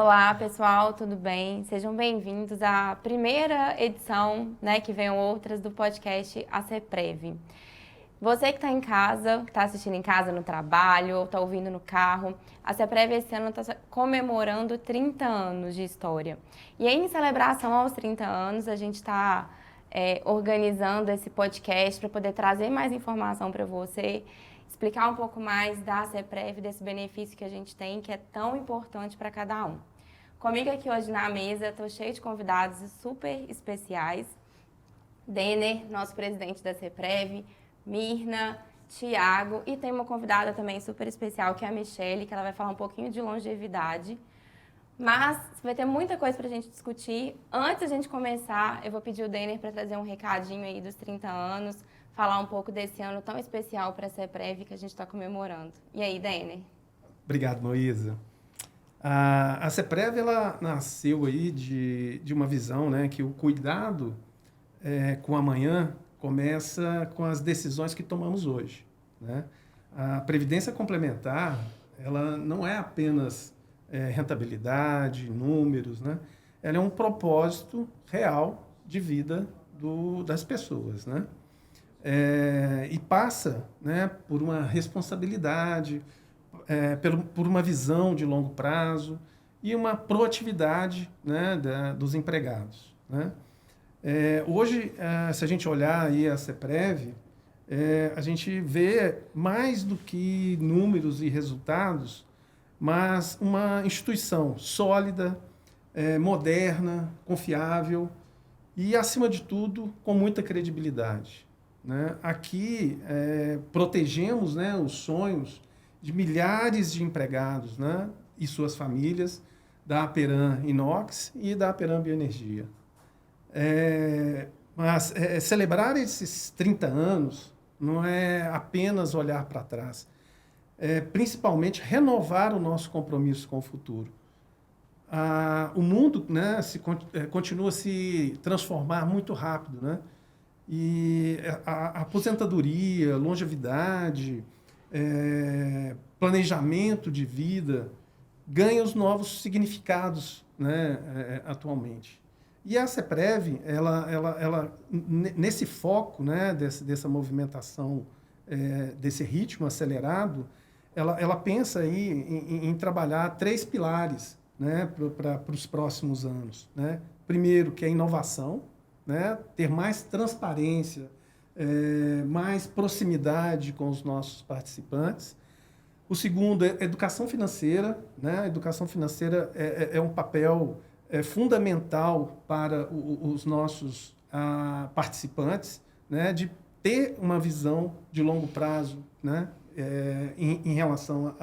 Olá, pessoal, tudo bem? Sejam bem-vindos à primeira edição, que venham outras, do podcast ACPREV. Você que está em casa, que está assistindo em casa, no trabalho, ou está ouvindo no carro, a ACPREV esse ano está comemorando 30 anos de história. E em celebração aos 30 anos, a gente está organizando esse podcast para poder trazer mais informação para você, explicar um pouco mais da ACPREV, desse benefício que a gente tem, que é tão importante para cada um. Comigo aqui hoje na mesa, estou cheia de convidados super especiais. Denner, nosso presidente da ACPREV, Mirna, Tiago, e tem uma convidada também super especial, que é a Michele, que ela vai falar um pouquinho de longevidade. Mas vai ter muita coisa para a gente discutir. Antes da gente começar, eu vou pedir o Denner para trazer um recadinho aí dos 30 anos, falar um pouco desse ano tão especial para a ACPREV que a gente está comemorando. E aí, Denner? Obrigado, Moísa. A ACPREV, ela nasceu aí de uma visão, né, que o cuidado com o amanhã começa com as decisões que tomamos hoje, né? A previdência complementar, ela não é apenas rentabilidade, números, né? Ela é um propósito real de vida das pessoas, né? E passa, né, por uma responsabilidade, por uma visão de longo prazo e uma proatividade, né, dos empregados, né? Hoje, se a gente olhar aí a ACPREV, a gente vê mais do que números e resultados, mas uma instituição sólida, moderna, confiável e, acima de tudo, com muita credibilidade, né? Aqui, protegemos, né, os sonhos de milhares de empregados, né, e suas famílias, da Aperam Inox e da Aperam Bioenergia. Mas celebrar esses 30 anos não é apenas olhar para trás, é principalmente renovar o nosso compromisso com o futuro. O mundo, né, continua a se transformar muito rápido, né? E a aposentadoria, longevidade, planejamento de vida ganha os novos significados, né, atualmente. E a ACPREV, ela nesse foco, né, dessa movimentação, desse ritmo acelerado, ela pensa aí em trabalhar 3 pilares, né, para os próximos anos, né? Primeiro, que é a inovação, né, ter mais transparência, mais proximidade com os nossos participantes. O segundo é educação financeira, né? A educação financeira é um papel fundamental para os nossos participantes, né, de ter uma visão de longo prazo, né, em relação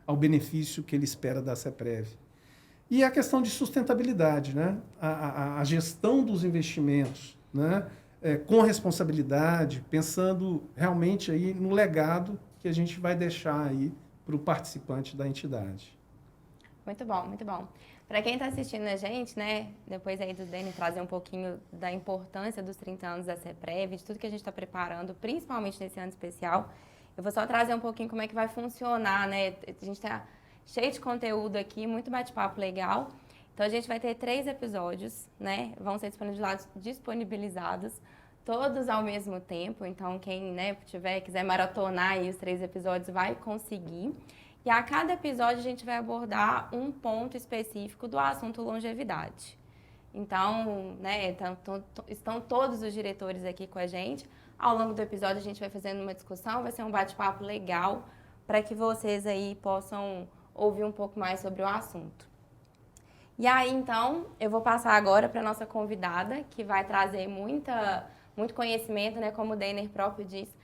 ao benefício que ele espera da ACPREV. E a questão de sustentabilidade, né, a gestão dos investimentos, né, com responsabilidade, pensando realmente aí no legado que a gente vai deixar aí para o participante da entidade. Muito bom, muito bom. Para quem está assistindo a gente, né, depois aí do Denner trazer um pouquinho da importância dos 30 anos da ACPREV, de tudo que a gente está preparando, principalmente nesse ano especial, eu vou só trazer um pouquinho como é que vai funcionar, né? A gente está cheio de conteúdo aqui, muito bate-papo legal. Então a gente vai ter 3 episódios, né? Vão ser disponibilizados todos ao mesmo tempo. Então quem, né, quiser maratonar aí os 3 episódios vai conseguir. E a cada episódio a gente vai abordar um ponto específico do assunto longevidade. Então, né, estão todos os diretores aqui com a gente. Ao longo do episódio a gente vai fazendo uma discussão, vai ser um bate-papo legal para que vocês aí possam ouvir um pouco mais sobre o assunto. E aí, então, eu vou passar agora para a nossa convidada, que vai trazer muito conhecimento, né, como o Denner próprio disse.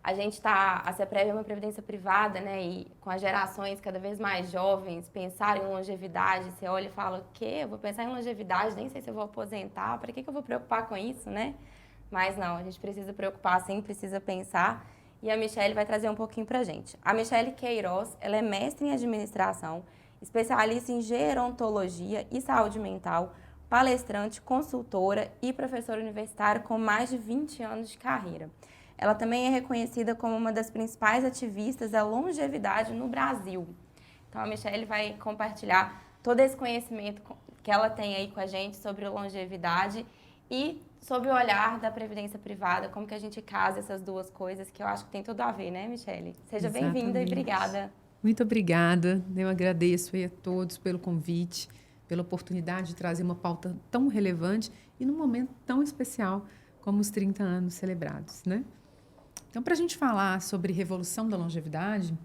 A ACPREV é uma previdência privada, né? E com as gerações cada vez mais jovens, pensar em longevidade, você olha e fala, o quê? Eu vou pensar em longevidade, nem sei se eu vou aposentar, para que eu vou preocupar com isso, né? Mas não, a gente precisa preocupar sim, precisa pensar. E a Michele vai trazer um pouquinho pra gente. A Michele Queiroz, ela é mestre em administração, especialista em gerontologia e saúde mental, palestrante, consultora e professora universitária com mais de 20 anos de carreira. Ela também é reconhecida como uma das principais ativistas da longevidade no Brasil. Então, a Michele vai compartilhar todo esse conhecimento que ela tem aí com a gente sobre longevidade e sobre o olhar da previdência privada, como que a gente casa essas duas coisas, que eu acho que tem tudo a ver, né, Michele? Seja bem-vinda e obrigada. Muito obrigada. Eu agradeço aí a todos pelo convite, pela oportunidade de trazer uma pauta tão relevante e num momento tão especial como os 30 anos celebrados, né? Então, para a gente falar sobre revolução da longevidade,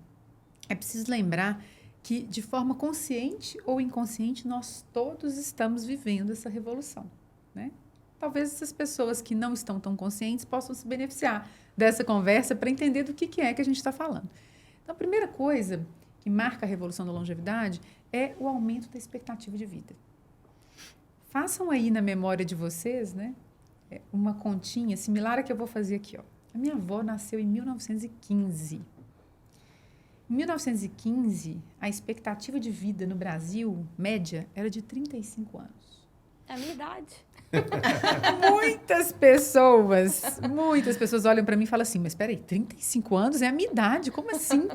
é preciso lembrar que, de forma consciente ou inconsciente, nós todos estamos vivendo essa revolução, né? Talvez essas pessoas que não estão tão conscientes possam se beneficiar dessa conversa para entender do que é que a gente está falando. Então, a primeira coisa que marca a revolução da longevidade é o aumento da expectativa de vida. Façam aí na memória de vocês, né, uma continha similar à que eu vou fazer aqui, ó. A minha avó nasceu em 1915. Em 1915, a expectativa de vida no Brasil, média, era de 35 anos. É a minha idade. Muitas pessoas olham para mim e falam assim, mas espera aí, 35 anos é a minha idade, como assim?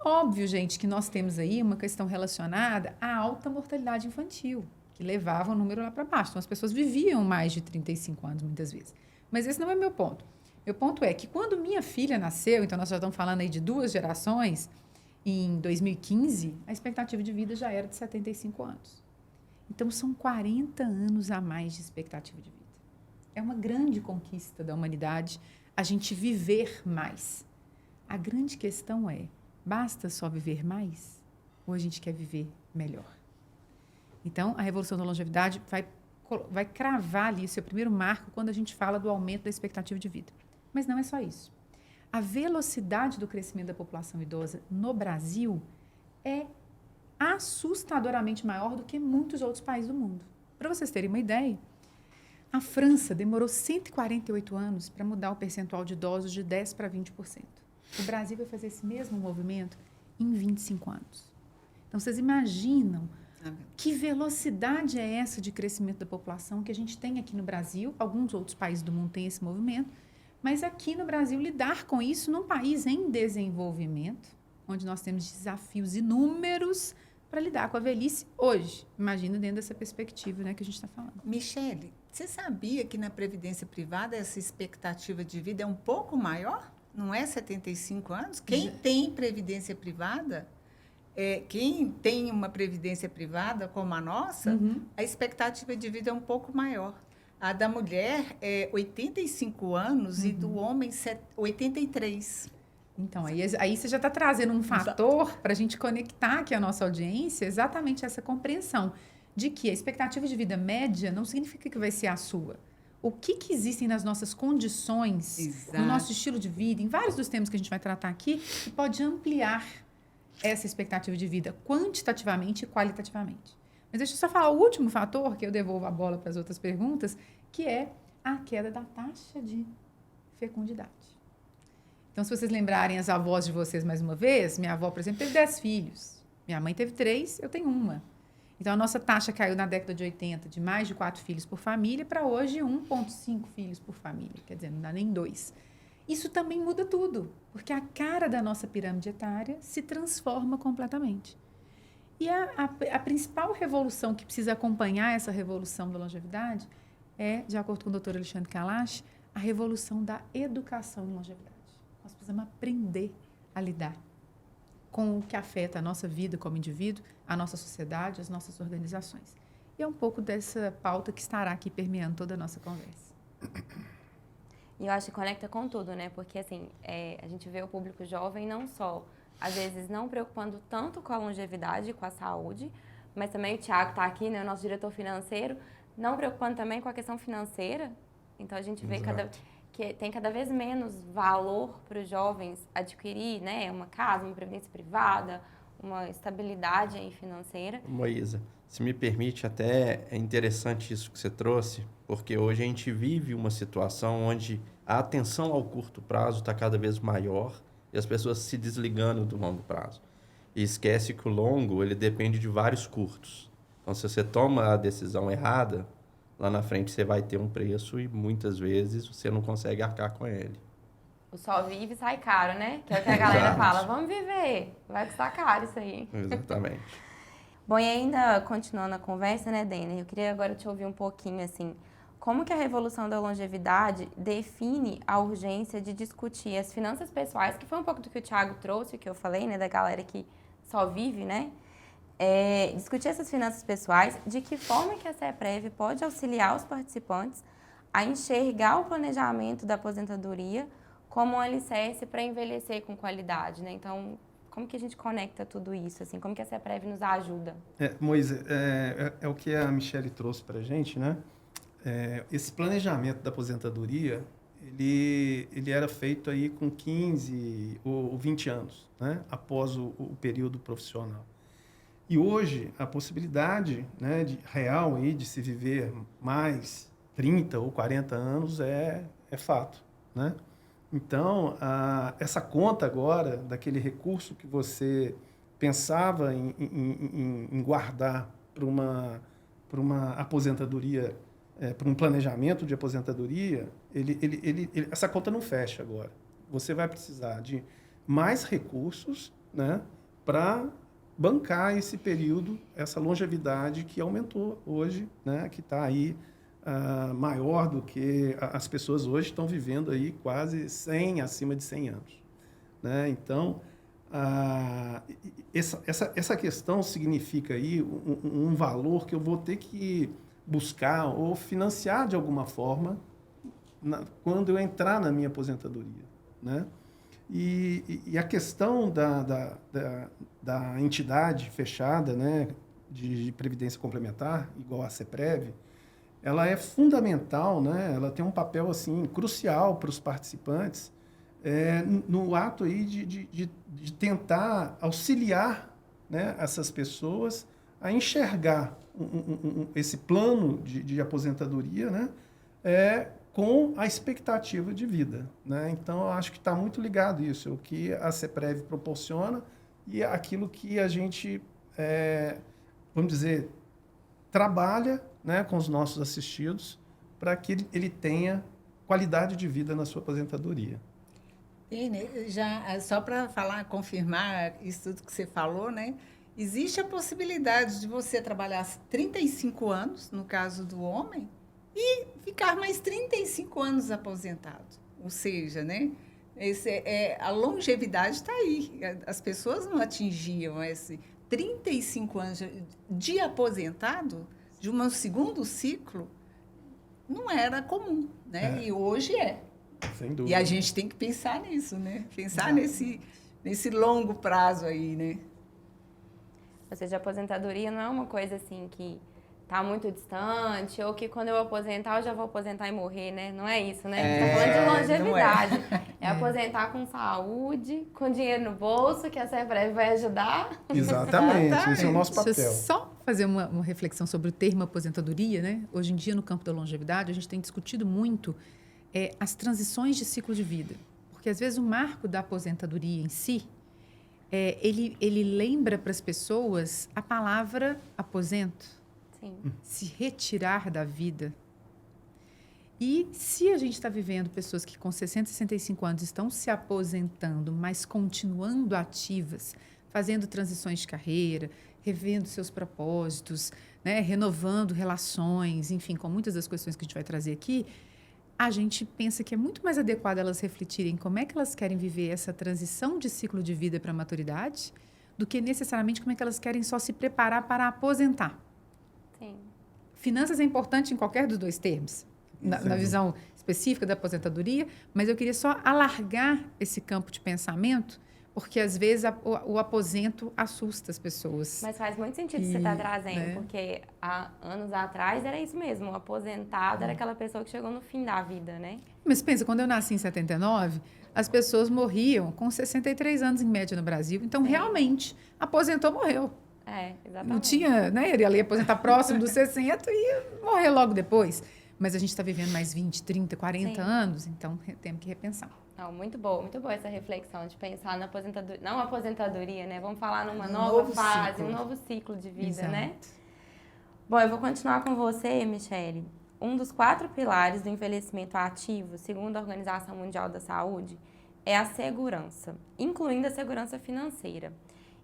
Óbvio, gente, que nós temos aí uma questão relacionada à alta mortalidade infantil, que levava o número lá para baixo. Então, as pessoas viviam mais de 35 anos, muitas vezes. Mas esse não é meu ponto. Meu ponto é que quando minha filha nasceu, então nós já estamos falando aí de 2 gerações, em 2015, a expectativa de vida já era de 75 anos. Então, são 40 anos a mais de expectativa de vida. É uma grande conquista da humanidade a gente viver mais. A grande questão é, basta só viver mais ou a gente quer viver melhor? Então, a revolução da longevidade vai cravar ali o seu primeiro marco quando a gente fala do aumento da expectativa de vida. Mas não é só isso. A velocidade do crescimento da população idosa no Brasil é assustadoramente maior do que muitos outros países do mundo. Para vocês terem uma ideia, a França demorou 148 anos para mudar o percentual de idosos de 10% para 20%. O Brasil vai fazer esse mesmo movimento em 25 anos. Então, vocês imaginam que velocidade é essa de crescimento da população que a gente tem aqui no Brasil? Alguns outros países do mundo têm esse movimento, mas aqui no Brasil, lidar com isso num país em desenvolvimento, onde nós temos desafios inúmeros para lidar com a velhice hoje. Imagina dentro dessa perspectiva, né, que a gente está falando. Michele, você sabia que na previdência privada essa expectativa de vida é um pouco maior? Não é 75 anos? Quem tem previdência privada, quem tem uma previdência privada como a nossa, a expectativa de vida é um pouco maior. A da mulher é 85 anos e do homem 83. Então, aí você já está trazendo um fator para a gente conectar aqui a nossa audiência, exatamente essa compreensão de que a expectativa de vida média não significa que vai ser a sua. O que existem nas nossas condições, no nosso estilo de vida, em vários dos temas que a gente vai tratar aqui, que pode ampliar essa expectativa de vida quantitativamente e qualitativamente. Mas deixa eu só falar o último fator, que eu devolvo a bola para as outras perguntas, que é a queda da taxa de fecundidade. Então, se vocês lembrarem as avós de vocês mais uma vez, minha avó, por exemplo, teve 10 filhos. Minha mãe teve 3, eu tenho 1. Então, a nossa taxa caiu na década de 80 de mais de 4 filhos por família para hoje 1,5 filhos por família. Quer dizer, não dá nem 2. Isso também muda tudo, porque a cara da nossa pirâmide etária se transforma completamente. E a principal revolução que precisa acompanhar essa revolução da longevidade é, de acordo com o Dr. Alexandre Kalash, a revolução da educação em longevidade. Nós precisamos aprender a lidar com o que afeta a nossa vida como indivíduo, a nossa sociedade, as nossas organizações. E é um pouco dessa pauta que estará aqui permeando toda a nossa conversa. E eu acho que conecta com tudo, né? Porque, assim, a gente vê o público jovem não só, às vezes, não preocupando tanto com a longevidade, com a saúde, mas também o Thiago está aqui, né? O nosso diretor financeiro, não preocupando também com a questão financeira. Então, a gente vê que tem cada vez menos valor para os jovens adquirir, né, uma casa, uma previdência privada, uma estabilidade aí financeira. Moisa, se me permite, até é interessante isso que você trouxe, porque hoje a gente vive uma situação onde a atenção ao curto prazo está cada vez maior e as pessoas se desligando do longo prazo. E esquece que o longo, ele depende de vários curtos. Então, se você toma a decisão errada, lá na frente você vai ter um preço e muitas vezes você não consegue arcar com ele. O só vive sai caro, né? Que é o que a galera fala, vamos viver, vai custar caro isso aí. Exatamente. Bom, e ainda continuando a conversa, né, Denner? Eu queria agora te ouvir um pouquinho, assim, como que a revolução da longevidade define a urgência de discutir as finanças pessoais, que foi um pouco do que o Thiago trouxe, o que eu falei, né, da galera que só vive, né? Discutir essas finanças pessoais, de que forma que a CEPREV pode auxiliar os participantes a enxergar o planejamento da aposentadoria como um alicerce para envelhecer com qualidade, né? Então, como que a gente conecta tudo isso, assim? Como que a CEPREV nos ajuda? Moisés, é o que a Michele trouxe para a gente, né? Esse planejamento da aposentadoria, ele era feito aí com 15 ou 20 anos, né? Após o período profissional. E hoje, a possibilidade, né, real aí de se viver mais 30 ou 40 anos é fato, né? Então, essa conta agora, daquele recurso que você pensava em guardar para uma aposentadoria, para um planejamento de aposentadoria, essa conta não fecha agora. Você vai precisar de mais recursos, né, para bancar esse período, essa longevidade que aumentou hoje, né, que está aí maior do que as pessoas hoje estão vivendo aí quase acima de 100 anos. Né? Então, essa questão significa aí um valor que eu vou ter que buscar ou financiar de alguma forma quando eu entrar na minha aposentadoria. Né? E a questão da entidade fechada, né, de previdência complementar, igual a CEPREV, ela é fundamental, né? Ela tem um papel assim, crucial para os participantes no ato aí de tentar auxiliar, né, essas pessoas a enxergar esse plano de aposentadoria, né, com a expectativa de vida. Né? Então, eu acho que está muito ligado isso, o que a CEPREV proporciona e aquilo que a gente, vamos dizer, trabalha, né, com os nossos assistidos para que ele tenha qualidade de vida na sua aposentadoria. Já, só para confirmar isso tudo que você falou, né? Existe a possibilidade de você trabalhar 35 anos, no caso do homem, e ficar mais 35 anos aposentado. Ou seja, né? A longevidade está aí. As pessoas não atingiam esse 35 anos de aposentado, de um segundo ciclo, não era comum, né? E hoje é. Sem dúvida. E a gente tem que pensar nisso, né? Pensar nesse longo prazo aí, né? Ou seja, a aposentadoria não é uma coisa assim que está muito distante, ou que quando eu aposentar, eu já vou aposentar e morrer, né? Não é isso, né? A gente está falando de longevidade. É aposentar com saúde, com dinheiro no bolso, que a CEPREV vai ajudar. Exatamente, esse é o nosso papel. Deixa eu só fazer uma reflexão sobre o termo aposentadoria, né? Hoje em dia, no campo da longevidade, a gente tem discutido muito as transições de ciclo de vida. Porque, às vezes, o marco da aposentadoria em si, ele lembra para as pessoas a palavra aposento. Sim. Se retirar da vida. E se a gente está vivendo pessoas que com 60, 65 anos estão se aposentando, mas continuando ativas, fazendo transições de carreira, revendo seus propósitos, né, renovando relações, enfim, com muitas das questões que a gente vai trazer aqui, a gente pensa que é muito mais adequado elas refletirem como é que elas querem viver essa transição de ciclo de vida para a maturidade, do que necessariamente como é que elas querem só se preparar para aposentar. Sim. Finanças é importante em qualquer dos dois termos, na visão específica da aposentadoria, mas eu queria só alargar esse campo de pensamento, porque às vezes o aposento assusta as pessoas. Mas faz muito sentido você estar trazendo, porque há anos atrás era isso mesmo, o aposentado era aquela pessoa que chegou no fim da vida, né? Mas pensa, quando eu nasci em 79, as pessoas morriam com 63 anos em média no Brasil, então realmente aposentou, morreu. Exatamente. Não tinha, né? Ele ia aposentar próximo dos 60 e ia morrer logo depois. Mas a gente está vivendo mais 20, 30, 40 anos, então temos que repensar. Não, muito boa essa reflexão de pensar na aposentadoria, não aposentadoria, né? Vamos falar numa nova fase, ciclo. Um novo ciclo de vida, exato, né? Bom, eu vou continuar com você, Michele. Um dos 4 pilares do envelhecimento ativo, segundo a Organização Mundial da Saúde, é a segurança, incluindo a segurança financeira.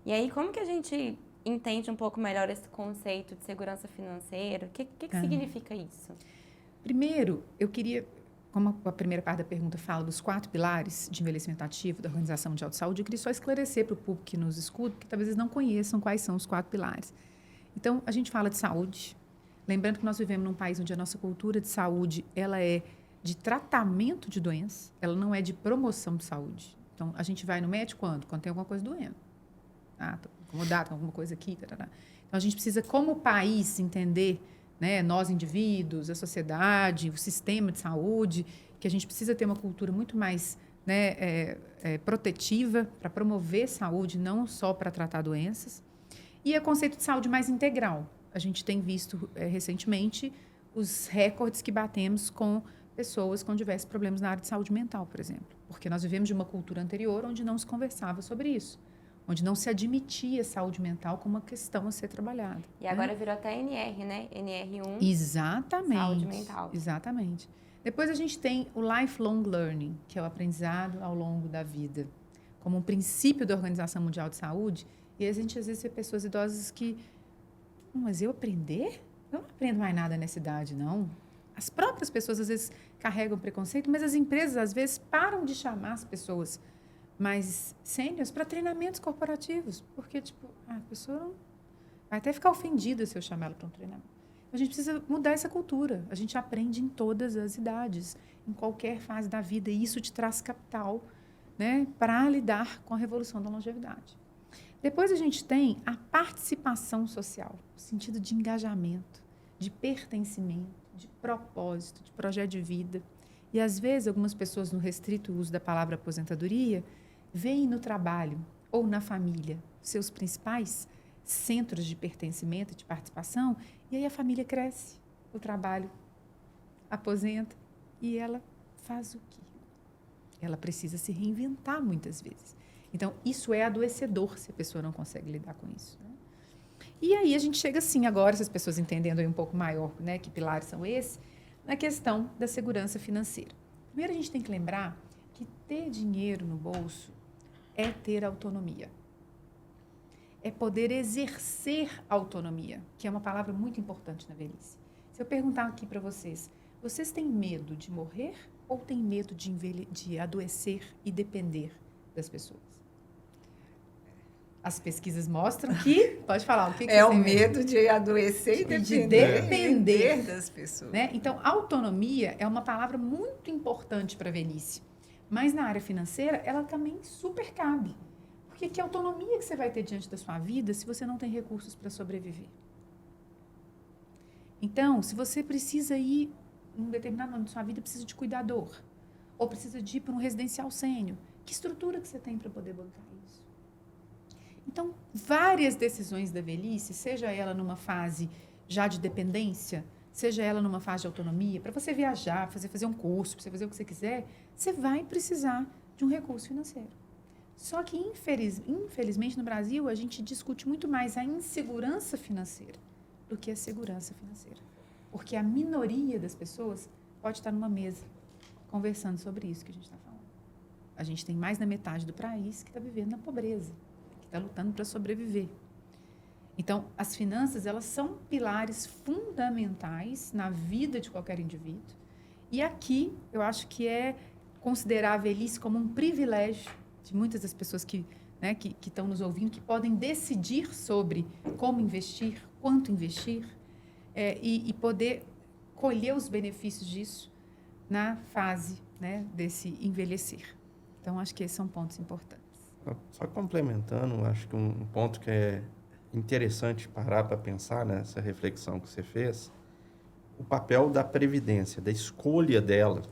E aí, como que a gente entende um pouco melhor esse conceito de segurança financeira? O que significa isso? Primeiro, eu queria, como a primeira parte da pergunta fala dos 4 pilares de envelhecimento ativo da Organização Mundial de Saúde, eu queria só esclarecer para o público que nos escuta, que talvez eles não conheçam quais são os 4 pilares. Então, a gente fala de saúde, lembrando que nós vivemos num país onde a nossa cultura de saúde ela é de tratamento de doenças, ela não é de promoção de saúde. Então, a gente vai no médico quando? Quando tem alguma coisa doendo. Ah, estou incomodado com alguma coisa aqui. Tarará. Então, a gente precisa, como país, entender, né, nós indivíduos, a sociedade, o sistema de saúde, que a gente precisa ter uma cultura muito mais, né, protetiva para promover saúde, não só para tratar doenças. E o conceito de saúde mais integral. A gente tem visto recentemente os recordes que batemos com pessoas com diversos problemas na área de saúde mental, por exemplo. Porque nós vivemos de uma cultura anterior onde não se conversava sobre isso, onde não se admitia saúde mental como uma questão a ser trabalhada. E agora virou até NR, né? NR1. Exatamente. Saúde mental. Exatamente. Depois a gente tem o lifelong learning, que é o aprendizado ao longo da vida, como um princípio da Organização Mundial de Saúde. E a gente às vezes vê pessoas idosas que, mas eu aprender? Eu não aprendo mais nada nessa idade, não. As próprias pessoas às vezes carregam preconceito, mas as empresas às vezes param de chamar as pessoas mais sêniores para treinamentos corporativos, porque tipo, a pessoa não... vai até ficar ofendida se eu chamar ela para um treinamento. A gente precisa mudar essa cultura. A gente aprende em todas as idades, em qualquer fase da vida, e isso te traz capital, né, para lidar com a revolução da longevidade. Depois a gente tem a participação social, o sentido de engajamento, de pertencimento, de propósito, de projeto de vida. E, às vezes, algumas pessoas, no restrito uso da palavra aposentadoria, veem no trabalho ou na família seus principais centros de pertencimento e de participação, e aí a família cresce, o trabalho aposenta, e ela faz o quê? Ela precisa se reinventar muitas vezes. Então, isso é adoecedor se a pessoa não consegue lidar com isso. Né? E aí a gente chega assim agora, se as pessoas entendendo aí um pouco maior, né, que pilares são esses, na questão da segurança financeira. Primeiro a gente tem que lembrar que ter dinheiro no bolso é ter autonomia. É poder exercer autonomia, que é uma palavra muito importante na velhice. Se eu perguntar aqui para vocês, vocês têm medo de morrer ou têm medo de adoecer e depender das pessoas? As pesquisas mostram que... Pode falar, o que é você o tem medo de adoecer e de depender das pessoas. Né? Então, autonomia é uma palavra muito importante para a velhice. Mas na área financeira, ela também super cabe. Porque que autonomia que você vai ter diante da sua vida se você não tem recursos para sobreviver? Então, se você precisa ir, em um determinado momento da sua vida, precisa de cuidador, ou precisa de ir para um residencial sênior, que estrutura que você tem para poder bancar isso? Então, várias decisões da velhice, seja ela numa fase já de dependência, seja ela numa fase de autonomia, para você viajar, fazer um curso, para você fazer o que você quiser, você vai precisar de um recurso financeiro. Só que, infelizmente, no Brasil, a gente discute muito mais a insegurança financeira do que a segurança financeira. Porque a minoria das pessoas pode estar numa mesa conversando sobre isso que a gente está falando. A gente tem mais da metade do país que está vivendo na pobreza, que está lutando para sobreviver. Então, as finanças, elas são pilares fundamentais na vida de qualquer indivíduo. E aqui, eu acho que é considerar a velhice como um privilégio de muitas das pessoas que estão nos ouvindo, que podem decidir sobre como investir, quanto investir, e poder colher os benefícios disso na fase, né, desse envelhecer. Então, acho que esses são pontos importantes. Só complementando, acho que um ponto que é interessante parar para pensar nessa reflexão que você fez, o papel da previdência, da escolha dela,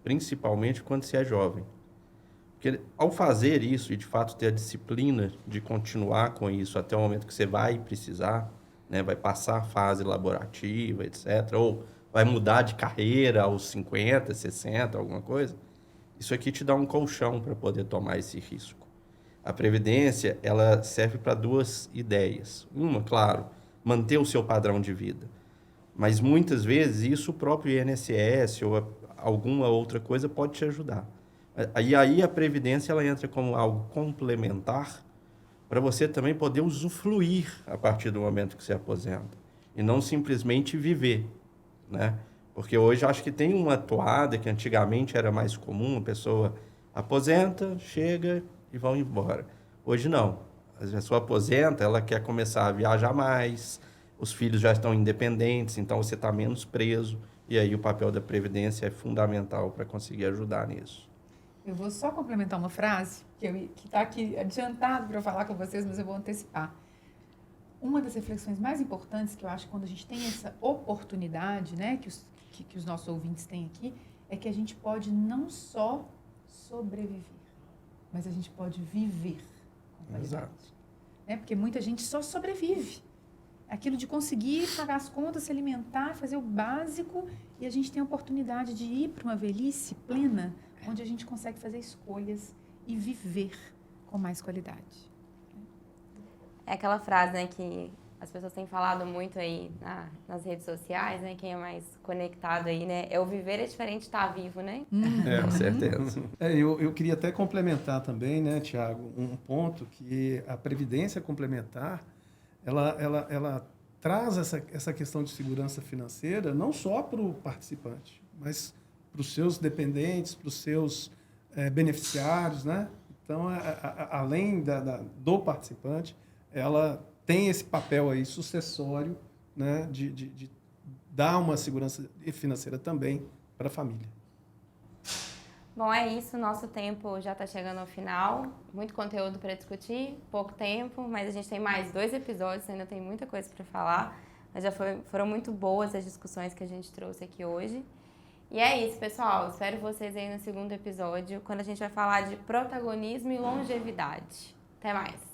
principalmente quando você é jovem. Porque ao fazer isso e, de fato, ter a disciplina de continuar com isso até o momento que você vai precisar, né, vai passar a fase laborativa, etc., ou vai mudar de carreira aos 50, 60, alguma coisa, isso aqui te dá um colchão para poder tomar esse risco. A previdência, ela serve para duas ideias. Uma, claro, manter o seu padrão de vida. Mas, muitas vezes, isso o próprio INSS ou alguma outra coisa pode te ajudar. E aí a previdência ela entra como algo complementar para você também poder usufruir a partir do momento que você aposenta. E não simplesmente viver, né? Porque hoje eu acho que tem uma toada que antigamente era mais comum, a pessoa aposenta, chega e vão embora. Hoje não. A pessoa aposenta, ela quer começar a viajar mais, os filhos já estão independentes, então você está menos preso, e aí o papel da Previdência é fundamental para conseguir ajudar nisso. Eu vou só complementar uma frase que está aqui adiantado para eu falar com vocês, mas eu vou antecipar. Uma das reflexões mais importantes que eu acho que quando a gente tem essa oportunidade, né, que os nossos ouvintes têm aqui, é que a gente pode não só sobreviver, mas a gente pode viver com qualidade. Exato. Né? Porque muita gente só sobrevive. Aquilo de conseguir pagar as contas, se alimentar, fazer o básico, e a gente tem a oportunidade de ir para uma velhice plena, onde a gente consegue fazer escolhas e viver com mais qualidade. É aquela frase, né, que as pessoas têm falado muito aí nas redes sociais, né, quem é mais conectado aí, né, é o viver é diferente de estar vivo, né? Com certeza. Eu queria até complementar também, né, Tiago, um ponto que a Previdência Complementar, ela traz essa questão de segurança financeira não só para o participante, mas para os seus dependentes, para os seus beneficiários, né? Então, além do participante, ela tem esse papel aí sucessório, né, de dar uma segurança financeira também para a família. Bom, é isso. Nosso tempo já está chegando ao final. Muito conteúdo para discutir, pouco tempo, mas a gente tem mais 2 episódios, ainda tem muita coisa para falar. Mas já foram muito boas as discussões que a gente trouxe aqui hoje. E é isso, pessoal. Espero vocês aí no segundo episódio, quando a gente vai falar de protagonismo e longevidade. Até mais!